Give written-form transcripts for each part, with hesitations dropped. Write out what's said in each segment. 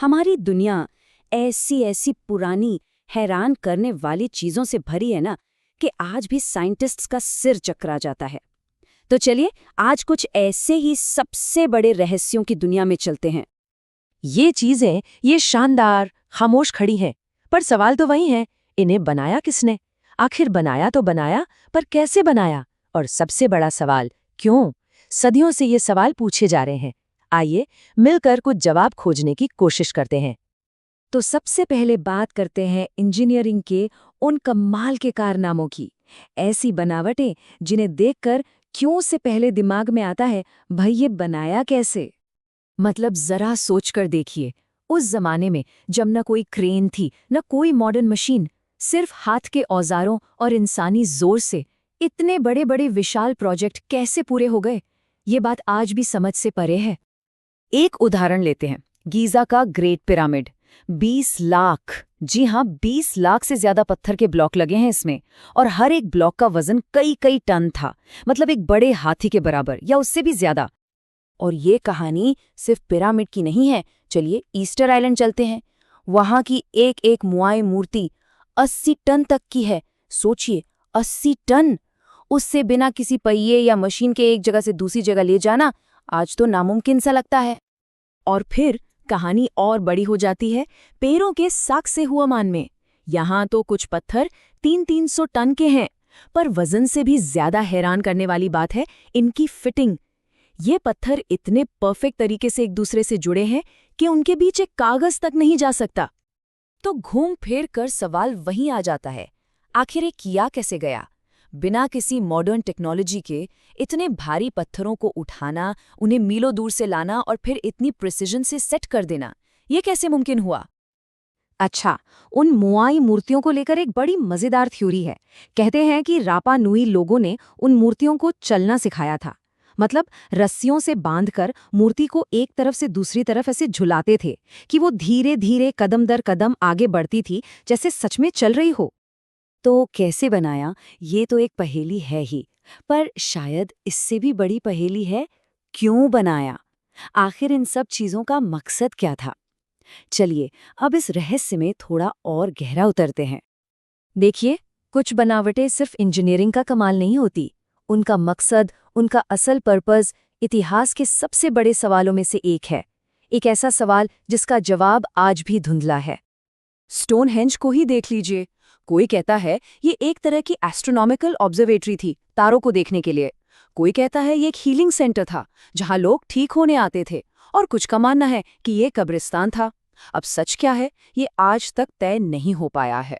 हमारी दुनिया ऐसी ऐसी पुरानी, हैरान करने वाली चीजों से भरी है ना कि आज भी साइंटिस्ट्स का सिर चकरा जाता है। तो चलिए आज कुछ ऐसे ही सबसे बड़े रहस्यों की दुनिया में चलते हैं। ये चीजें ये शानदार खामोश खड़ी हैं, पर सवाल तो वही है, इन्हें बनाया किसने? आखिर बनाया तो बनाया, पर कैसे बनाया? और सबसे बड़ा सवाल, क्यों? सदियों से ये सवाल पूछे जा रहे हैं। आइए मिलकर कुछ जवाब खोजने की कोशिश करते हैं। तो सबसे पहले बात करते हैं इंजीनियरिंग के उन कमाल के कारनामों की। ऐसी बनावटें जिन्हें देखकर क्यों से पहले दिमाग में आता है, भाई ये बनाया कैसे। मतलब जरा सोचकर देखिए, उस जमाने में जब न कोई क्रेन थी न कोई मॉडर्न मशीन, सिर्फ हाथ के औजारों और इंसानी जोर से इतने बड़े बड़े विशाल प्रोजेक्ट कैसे पूरे हो गए, ये बात आज भी समझ से परे है। एक उदाहरण लेते हैं, गीजा का ग्रेट पिरामिड। 20 लाख, जी हाँ 20 लाख से ज्यादा पत्थर के ब्लॉक लगे हैं इसमें, और हर एक ब्लॉक का वजन कई कई टन था, मतलब एक बड़े हाथी के बराबर या उससे भी ज्यादा। और ये कहानी सिर्फ पिरामिड की नहीं है। चलिए ईस्टर आइलैंड चलते हैं, वहां की एक एक मुआई मूर्ति 80 टन तक की है। सोचिए 80 टन, उससे बिना किसी पहिए या मशीन के एक जगह से दूसरी जगह ले जाना आज तो नामुमकिन सा लगता है। और फिर कहानी और बड़ी हो जाती है पेरों के साक से हुआ मान में। यहाँ तो कुछ पत्थर 300-300 टन के हैं, पर वजन से भी ज्यादा हैरान करने वाली बात है इनकी फिटिंग। ये पत्थर इतने परफेक्ट तरीके से एक दूसरे से जुड़े हैं कि उनके बीच एक कागज तक नहीं जा सकता। तो घूम फिर कर सवाल वहीं आ जाता है, आखिर ये किया कैसे गया? बिना किसी मॉडर्न टेक्नोलॉजी के इतने भारी पत्थरों को उठाना, उन्हें मीलों दूर से लाना और फिर इतनी प्रिसिजन से सेट कर देना, ये कैसे मुमकिन हुआ? अच्छा, उन मुआई मूर्तियों को लेकर एक बड़ी मजेदार थ्योरी है। कहते हैं कि रापा नुई लोगों ने उन मूर्तियों को चलना सिखाया था। मतलब रस्सियों से बांधकर मूर्ति को एक तरफ से दूसरी तरफ ऐसे झुलाते थे कि वो धीरे धीरे कदम दर कदम आगे बढ़ती थी, जैसे सच में चल रही हो। तो कैसे बनाया, ये तो एक पहेली है ही, पर शायद इससे भी बड़ी पहेली है, क्यों बनाया? आखिर इन सब चीजों का मकसद क्या था? चलिए अब इस रहस्य में थोड़ा और गहरा उतरते हैं। देखिए, कुछ बनावटें सिर्फ इंजीनियरिंग का कमाल नहीं होती। उनका मकसद, उनका असल पर्पस इतिहास के सबसे बड़े सवालों में से एक है। एक ऐसा सवाल जिसका जवाब आज भी धुंधला है। स्टोनहेंज को ही देख लीजिए। कोई कहता है ये एक तरह की एस्ट्रोनॉमिकल ऑब्जर्वेटरी थी, तारों को देखने के लिए। कोई कहता है ये एक हीलिंग सेंटर था जहां लोग ठीक होने आते थे, और कुछ का मानना है कि ये कब्रिस्तान था। अब सच क्या है, ये आज तक तय नहीं हो पाया है।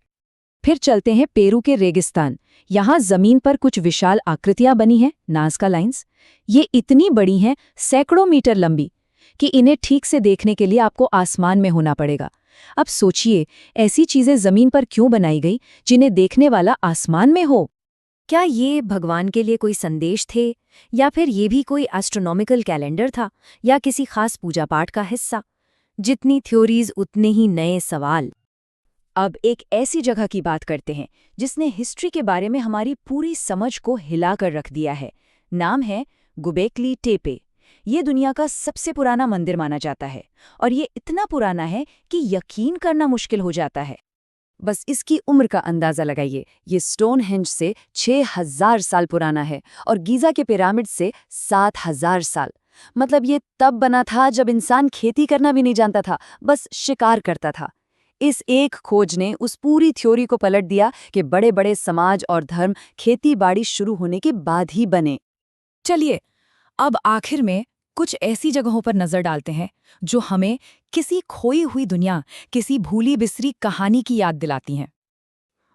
फिर चलते हैं पेरू के रेगिस्तान। यहाँ जमीन पर कुछ विशाल आकृतियां बनी हैं, नाज़का लाइंस। ये इतनी बड़ी हैं, सैकड़ों मीटर लंबी, कि इन्हें ठीक से देखने के लिए आपको आसमान में होना पड़ेगा। अब सोचिए, ऐसी चीजें जमीन पर क्यों बनाई गई जिन्हें देखने वाला आसमान में हो? क्या ये भगवान के लिए कोई संदेश थे, या फिर ये भी कोई एस्ट्रोनॉमिकल कैलेंडर था, या किसी खास पूजा पाठ का हिस्सा? जितनी थ्योरीज उतने ही नए सवाल। अब एक ऐसी जगह की बात करते हैं जिसने हिस्ट्री के बारे में हमारी पूरी समझ को हिलाकर रख दिया है। नाम है गुबेकली टेपे। ये दुनिया का सबसे पुराना मंदिर माना जाता है, और ये इतना पुराना है कि यकीन करना मुश्किल हो जाता है। बस इसकी उम्र का अंदाजा लगाइए। ये स्टोनहेंज से 6000 साल पुराना है और गीजा के पिरामिड से 7000 साल। मतलब ये तब बना था जब इंसान खेती करना भी नहीं जानता था, बस शिकार करता था। इस एक खोज ने उस पूरी थ्योरी को पलट दिया कि बड़े बड़े समाज और धर्म खेती बाड़ी शुरू होने के बाद ही बने। चलिए, अब आखिर में कुछ ऐसी जगहों पर नजर डालते हैं जो हमें किसी खोई हुई दुनिया, किसी भूली बिसरी कहानी की याद दिलाती हैं।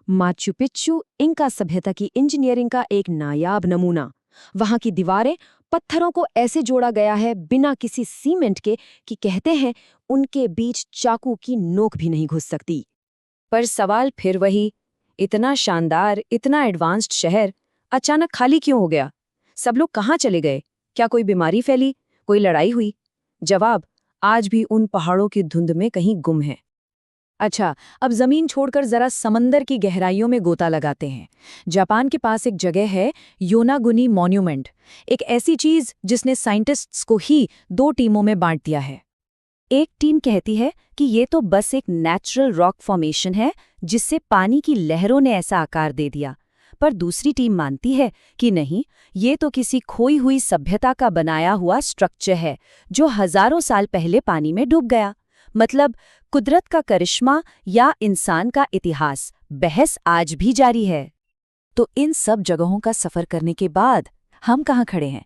माचू पिच्चू इंका सभ्यता की इंजीनियरिंग का एक नायाब नमूना। वहां की दीवारें, पत्थरों को ऐसे जोड़ा गया है बिना किसी सीमेंट के कि कहते हैं उनके बीच चाकू की नोक भी नहीं घुस सकती। पर सवाल फिर वही, इतना शानदार, इतना एडवांस्ड शहर अचानक खाली क्यों हो गया? सब लोग कहाँ चले गए? क्या कोई बीमारी फैली, कोई लड़ाई हुई? जवाब आज भी उन पहाड़ों की धुंध में कहीं गुम है। अच्छा, अब जमीन छोड़कर जरा समंदर की गहराइयों में गोता लगाते हैं। जापान के पास एक जगह है, योनागुनी मॉन्यूमेंट। एक ऐसी चीज जिसने साइंटिस्ट्स को ही दो टीमों में बांट दिया है। एक टीम कहती है कि ये तो बस एक नेचुरल रॉक फॉर्मेशन है जिससे पानी की लहरों ने ऐसा आकार दे दिया, पर दूसरी टीम मानती है कि नहीं, ये तो किसी खोई हुई सभ्यता का बनाया हुआ स्ट्रक्चर है जो हजारों साल पहले पानी में डूब गया। मतलब कुदरत का करिश्मा या इंसान का इतिहास, बहस आज भी जारी है। तो इन सब जगहों का सफर करने के बाद हम कहाँ खड़े हैं?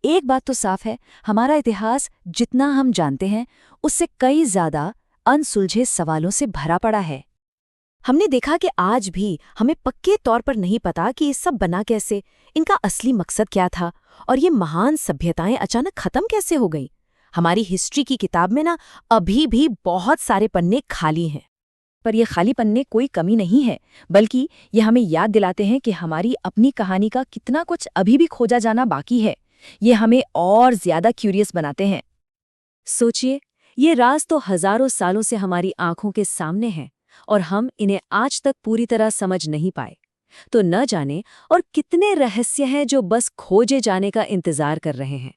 एक बात तो साफ है, हमारा इतिहास जितना हम जानते हैं उससे कई ज्यादा अनसुलझे सवालों से भरा पड़ा है। हमने देखा कि आज भी हमें पक्के तौर पर नहीं पता कि ये सब बना कैसे, इनका असली मकसद क्या था, और ये महान सभ्यताएं अचानक खत्म कैसे हो गई। हमारी हिस्ट्री की किताब में अभी भी बहुत सारे पन्ने खाली हैं। पर ये खाली पन्ने कोई कमी नहीं है, बल्कि ये हमें याद दिलाते हैं कि हमारी अपनी कहानी का कितना कुछ अभी भी खोजा जाना बाकी है। ये हमें और ज्यादा क्यूरियस बनाते हैं। सोचिए, ये राज तो हजारों सालों से हमारी आंखों के सामने हैं और हम इन्हें आज तक पूरी तरह समझ नहीं पाए। तो न जाने और कितने रहस्य हैं जो बस खोजे जाने का इंतजार कर रहे हैं।